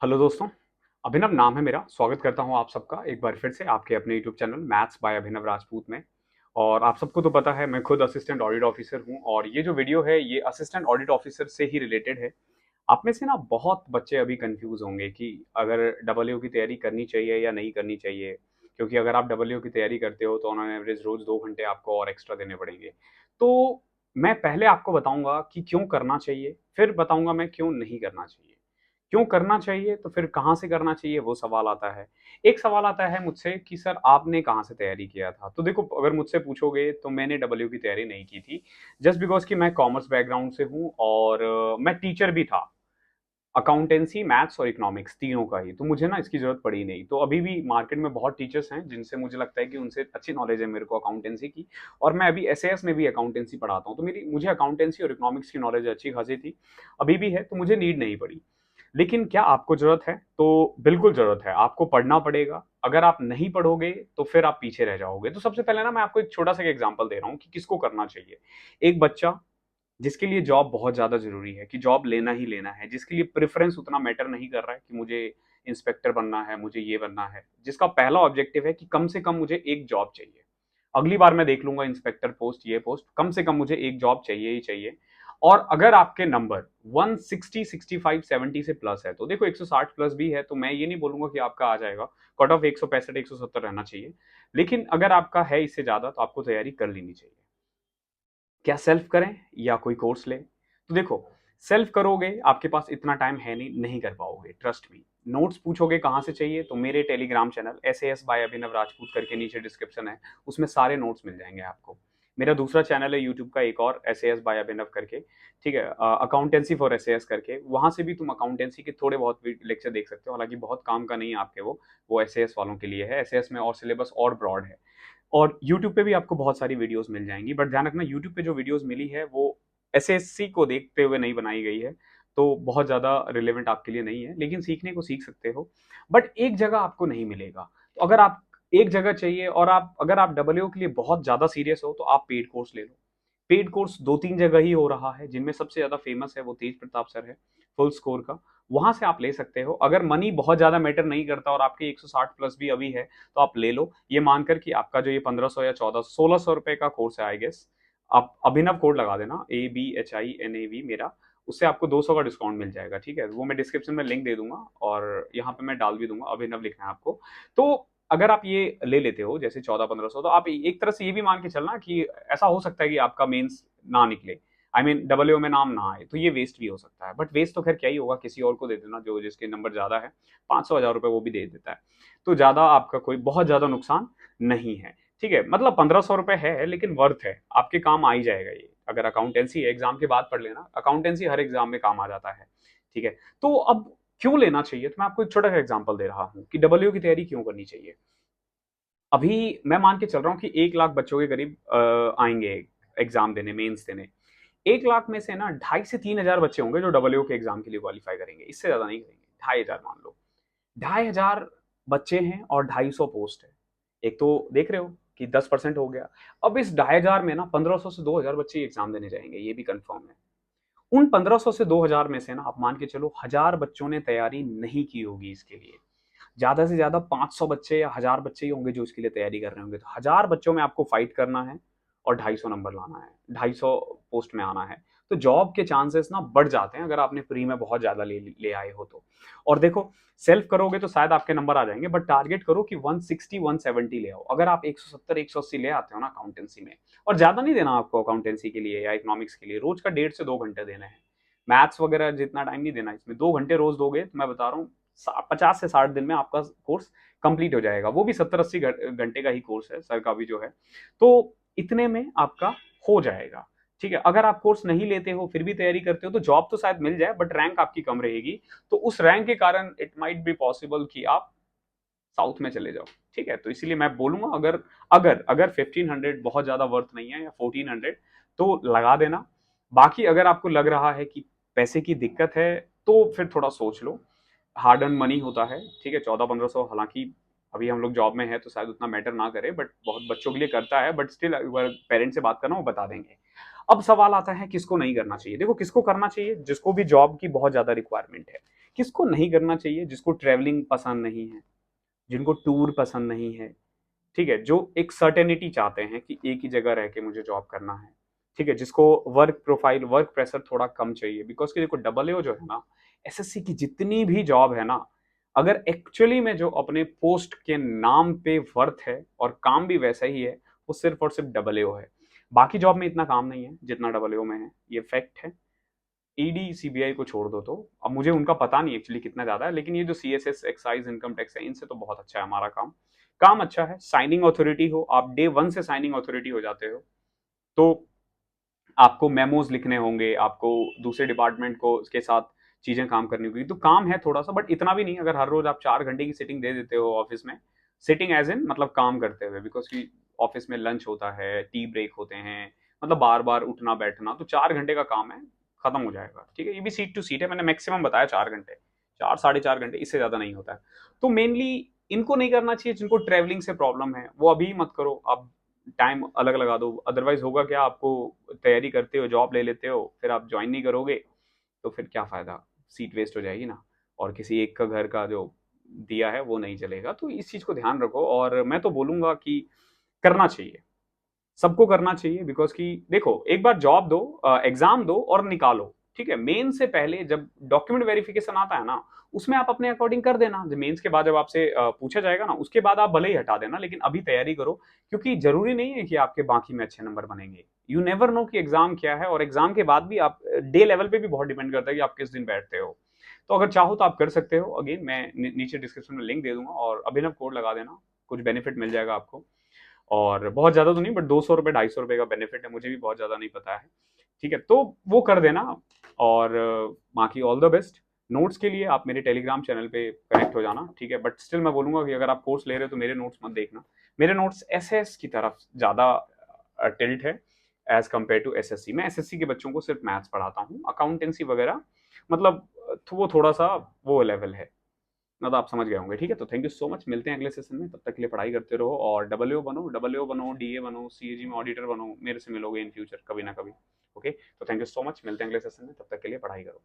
Hello दोस्तों, अभिनव नाम है मेरा। स्वागत करता हूँ आप सबका एक बार फिर से आपके अपने यूट्यूब चैनल मैथ्स बाय अभिनव राजपूत में। और आप सबको तो पता है मैं खुद असिस्टेंट ऑडिट ऑफिसर हूँ और ये जो वीडियो है ये असिस्टेंट ऑडिट ऑफिसर से ही रिलेटेड है। आप में से ना बहुत बच्चे अभी कंफ्यूज होंगे कि अगर डबलयू की तैयारी करनी चाहिए या नहीं करनी चाहिए, क्योंकि अगर आप डबलयू की तैयारी करते हो तो ऑन एवरेज रोज 2 घंटे आपको और एक्स्ट्रा देने पड़ेंगे। तो मैं पहले आपको बताऊंगा कि क्यों करना चाहिए, फिर बताऊंगा मैं क्यों नहीं करना चाहिए। क्यों करना चाहिए तो फिर कहाँ से करना चाहिए वो सवाल आता है। एक सवाल आता है मुझसे कि सर आपने कहाँ से तैयारी किया था? तो देखो, अगर मुझसे पूछोगे तो मैंने डबलयू की तैयारी नहीं की थी, जस्ट बिकॉज़ कि मैं कॉमर्स बैकग्राउंड से हूँ और मैं टीचर भी था। अकाउंटेंसी, मैथ्स और इकोनॉमिक्स तीनों का ही, तो मुझे ना इसकी ज़रूरत पड़ी नहीं। तो अभी भी मार्केट में बहुत टीचर्स हैं जिनसे मुझे लगता है कि उनसे अच्छी नॉलेज है मेरे को अकाउंटेंसी की। और मैं अभी एसएएस में भी अकाउंटेंसी पढ़ाता हूँ, तो मेरी मुझे अकाउंटेंसी और इकोनॉमिक्स की नॉलेज अच्छी खासी थी, अभी भी है, तो मुझे नीड नहीं पड़ी। लेकिन क्या आपको ज़रूरत है? तो बिल्कुल ज़रूरत है, आपको पढ़ना पड़ेगा। अगर आप नहीं पढ़ोगे, तो फिर आप पीछे रह जाओगे। तो सबसे पहले ना मैं आपको एक छोटा-सा एग्ज़ाम्पल दे रहा हूँ कि किसको करना चाहिए। एक बच्चा जिसके लिए जॉब बहुत ज़्यादा ज़रूरी है कि जॉब लेना ही लेना है, जिसके लिए प्रेफ़रेंस उतना मैटर नहीं कर रहा है कि मुझे इंस्पेक्टर बनना है, मुझे ये बनना है। जिसका पहला ऑब्जेक्टिव है कि कम से कम मुझे एक जॉब चाहिए। अगली बार मैं देख लूँगा इंस्पेक्टर पोस्ट, ये पोस्ट, कम से कम मुझे एक जॉब चाहिए ही चाहिए। और अगर आपके नंबर 160, 65, 70 से प्लस है, तो देखो 160 प्लस भी है, तो मैं ये नहीं बोलूँगा कि आपका आ जाएगा। कट ऑफ 165, 170 रहना चाहिए। लेकिन अगर आपका है इससे ज़्यादा, तो आपको तैयारी कर लेनी चाहिए। क्या सेल्फ करें या कोई कोर्स लें? तो देखो, सेल्फ करोगे, आपके पास इतना टाइम है नहीं, नहीं कर पाओगे, ट्रस्ट मी। नोट्स पूछोगे कहाँ से चाहिए, तो मेरे टेलीग्राम चैनल एसएएस बाय अभिनव राजपूत करके नीचे डिस्क्रिप्शन है, उसमें सारे नोट्स मिल जाएंगे आपको। मेरा दूसरा चैनल है यूट्यूब का एक और, एसएएस बाय अभिनव करके, ठीक है, अकाउंटेंसी फॉर एसएएस करके। वहां से भी तुम अकाउंटेंसी के थोड़े बहुत लेक्चर देख सकते हो, हालांकि बहुत काम का नहीं है आपके वो एसएएस वालों के लिए है। एसएएस में और सिलेबस और ब्रॉड है। और यूट्यूब पे भी आपको बहुत सारी वीडियोस मिल जाएँगी, बट ध्यान रखना, यूट्यूब पे जो वीडियोस मिली है वो एसएससी को देखते हुए नहीं बनाई गई है, तो बहुत ज़्यादा रिलेवेंट आपके लिए नहीं है, लेकिन सीखने को सीख सकते हो। बट एक जगह आपको नहीं मिलेगा। तो अगर आप एक जगह चाहिए और अगर आप डबलयू के लिए बहुत ज़्यादा सीरियस हो, तो आप पेड कोर्स ले लो। पेड कोर्स 2-3 जगह ही हो रहा है, जिनमें सबसे ज़्यादा फेमस है वो तेज प्रताप सर है, फुल स्कोर का। वहाँ से आप ले सकते हो। अगर मनी बहुत ज़्यादा मैटर नहीं करता और आपके 160 प्लस भी अभी है, तो आप ले लो। ये मानकर कि आपका जो ये 1500 या 1400 1600 रुपए का कोर्स है आई गेस, आप अभिनव कोड लगा देना, ABHINAV मेरा, उससे आपको 200 का डिस्काउंट मिल जाएगा, ठीक है? वो मैं डिस्क्रिप्शन में लिंक दे दूंगा और यहाँ पे मैं डाल भी दूंगा, अभिनव लिखना है आपको। तो अगर आप ये ले लेते हो जैसे 14-1500, तो आप एक तरह से ये भी मान के चलना कि ऐसा हो सकता है कि आपका मेंस ना निकले, आई मीन डबलयू में नाम ना आए, तो ये वेस्ट भी हो सकता है। बट वेस्ट तो खैर क्या ही होगा, किसी और को दे देना जो जिसके नंबर ज्यादा है, 500-1000 रुपए वो भी दे देता है। तो ज्यादा आपका कोई बहुत ज्यादा नुकसान नहीं है, ठीक है? मतलब 1500 रुपए है, लेकिन वर्थ है, आपके काम आ ही जाएगा ये। अगर अकाउंटेंसी है, एग्जाम के बाद पढ़ लेना, अकाउंटेंसी हर एग्जाम में काम आ जाता है, ठीक है? तो अब क्यों लेना चाहिए, तो मैं आपको एक छोटा सा एग्जाम्पल दे रहा हूँ कि डबलयू की तैयारी क्यों करनी चाहिए। अभी मैं मान के चल रहा हूँ कि 1 लाख बच्चों के करीब आएंगे एग्जाम देने, मेंस देने। 1 लाख में से ना 2500 से 3000 बच्चे होंगे जो डबलयू के एग्जाम के लिए क्वालिफाई करेंगे, इससे ज्यादा नहीं करेंगे। 2500 मान लो, 2500 बच्चे हैं और 250 पोस्ट है। एक तो देख रहे हो कि 10% हो गया। अब इस 2500 में ना 1500 से 2000 बच्चे एग्जाम देने जाएंगे, ये भी कंफर्म है। उन 1500 से 2000 में से ना आप मान के चलो 1000 बच्चों ने तैयारी नहीं की होगी इसके लिए। ज्यादा से ज्यादा 500 बच्चे या 1000 बच्चे ही होंगे जो इसके लिए तैयारी कर रहे होंगे। तो 1000 बच्चों में आपको फाइट करना है और 250 नंबर लाना है, 250 पोस्ट में आना है। तो जॉब के चांसेस ना बढ़ जाते हैं अगर आपने प्री में बहुत ज्यादा ले आए हो तो। और देखो, सेल्फ करोगे तो शायद आपके नंबर आ जाएंगे, बट टारगेट करो कि 160 170 ले आओ। अगर आप 170 180 ले आते हो ना अकाउंटेंसी में, और ज्यादा नहीं देना आपको अकाउंटेंसी के लिए या इकोनॉमिक्स के लिए, रोज का 1.5 से 2 घंटे देने हैं। मैथ्स वगैरह जितना टाइम नहीं देना, इसमें 2 घंटे रोज दोगे तो मैं बता रहा हूँ 50 से 60 दिन में आपका कोर्स कंप्लीट हो जाएगा। वो भी 70-80 घंटे का ही कोर्स है, सर का भी जो है। तो इतने में आपका हो जाएगा, ठीक है? अगर आप कोर्स नहीं लेते हो फिर भी तैयारी करते हो, तो जॉब तो शायद मिल जाए, बट रैंक आपकी कम रहेगी। तो उस रैंक के कारण इट माइट बी पॉसिबल कि आप साउथ में चले जाओ, ठीक है? तो इसीलिए मैं बोलूंगा, अगर अगर अगर 1500 बहुत ज्यादा वर्थ नहीं है या 1400, तो लगा देना। बाकी अगर आपको लग रहा है कि पैसे की दिक्कत है, तो फिर थोड़ा सोच लो। हार्ड अर्न मनी होता है, ठीक है? 1400-1500, हालांकि अभी हम लोग जॉब में है तो शायद उतना मैटर ना करे, बट बहुत बच्चों के लिए करता है। बट स्टिल अगर पेरेंट्स से बात करना, वो बता देंगे। अब सवाल आता है किसको नहीं करना चाहिए। देखो, किसको करना चाहिए? जिसको भी जॉब की बहुत ज्यादा रिक्वायरमेंट है, किसको नहीं करना चाहिए? जिसको ट्रैवलिंग पसंद नहीं है, जिनको टूर पसंद नहीं है, ठीक है, जो एक सर्टेनिटी चाहते हैं कि एक ही जगह रह के मुझे जॉब करना है, ठीक है, जिसको वर्क प्रोफाइल, वर्क प्रेशर थोड़ा कम चाहिए, बिकॉज कि देखो डबल जो है ना, एसएससी की जितनी भी जॉब है ना, अगर एक्चुअली में जो अपने पोस्ट के नाम पे वर्थ है और काम भी वैसा ही है, वो सिर्फ और सिर्फ डबल है। बाकी जॉब में इतना काम नहीं है जितना डबल में है, ये फैक्ट है। ईडी सीबीआई को छोड़ दो, तो अब मुझे उनका पता नहीं एक्चुअली कितना ज्यादा है, लेकिन ये जो सीएसएस, एक्साइज, इनकम टैक्स है, इनसे तो बहुत अच्छा है हमारा काम। काम अच्छा है, साइनिंग अथॉरिटी हो, आप डे वन से साइनिंग अथॉरिटी हो जाते हो, तो आपको मेमोज लिखने होंगे, आपको दूसरे डिपार्टमेंट को उसके साथ चीजें काम करनी होगी, तो काम है थोड़ा सा, बट इतना भी नहीं। अगर हर रोज आप 4 घंटे की सिटिंग दे देते हो ऑफिस में, सिटिंग एज इन मतलब काम करते हुए, बिकॉज की ऑफिस में लंच होता है, टी ब्रेक होते हैं, मतलब बार बार उठना बैठना, तो 4 घंटे का काम है, खत्म हो जाएगा, ठीक है। ये भी सीट टू सीट है, मैंने मैक्सिमम बताया 4 घंटे, 4 साढ़े 4 घंटे, इससे ज्यादा नहीं होता है। तो मेनली इनको नहीं करना चाहिए, जिनको ट्रेवलिंग से प्रॉब्लम है, वो अभी मत करो, आप टाइम अलग लगा दो। अदरवाइज होगा क्या, आपको तैयारी करते हो, जॉब ले लेते हो, फिर आप ज्वाइन नहीं करोगे, तो फिर क्या फायदा, सीट वेस्ट हो जाएगी ना, और किसी एक का घर का जो दिया है वो नहीं चलेगा। तो इस चीज को ध्यान रखो, और मैं तो बोलूंगा कि करना चाहिए, सबको करना चाहिए, बिकॉज कि देखो, एक बार जॉब दो, एग्जाम दो और निकालो, ठीक है। मेन से पहले जब डॉक्यूमेंट वेरिफिकेशन आता है ना, उसमें आप अपने अकॉर्डिंग कर देना, जब मेंस के बाद जब आपसे पूछा जाएगा ना, उसके बाद आप भले ही हटा देना, लेकिन अभी तैयारी करो, क्योंकि जरूरी नहीं है कि आपके बाकी में अच्छे नंबर बनेंगे। यू नेवर नो कि एग्जाम क्या है, और एग्जाम के बाद भी आप डे लेवल पे भी बहुत डिपेंड करता है कि आप किस दिन बैठते हो। तो अगर चाहो तो आप कर सकते हो, अगेन मैं नीचे डिस्क्रिप्शन में लिंक दे दूंगा, और अभिनव कोड लगा देना, कुछ बेनिफिट मिल जाएगा आपको। और बहुत ज्यादा तो नहीं, बट 200 रुपये, 250 रुपये का बेनिफिट है, मुझे भी बहुत ज्यादा नहीं पता है, ठीक है। तो वो कर देना, और बाकी ऑल द बेस्ट। नोट्स के लिए आप मेरे टेलीग्राम चैनल पे कनेक्ट हो जाना, ठीक है। बट स्टिल मैं बोलूंगा कि अगर आप कोर्स ले रहे हो तो मेरे नोट्स मत देखना, मेरे नोट्स एसएस की तरफ ज्यादा टिल्ट है एज कम्पेयर टू एसएससी। मैं एसएससी के बच्चों को सिर्फ मैथ्स पढ़ाता हूँ, अकाउंटेंसी वगैरह मतलब वो थोड़ा सा वो लेवल है, मतलब आप समझ गए होंगे, ठीक है। तो थैंक यू सो मच, मिलते हैं अगले सेशन में, तब तक के लिए पढ़ाई करते रहो, और डब्ल्यू बनो, डब्ल्यू बनो, डीए बनो, सीएजी में ऑडिटर बनो, मेरे से मिलोगे इन फ्यूचर कभी ना कभी। ओके, तो थैंक यू सो मच, मिलते हैं अगले सेशन में, तब तक के लिए पढ़ाई करो।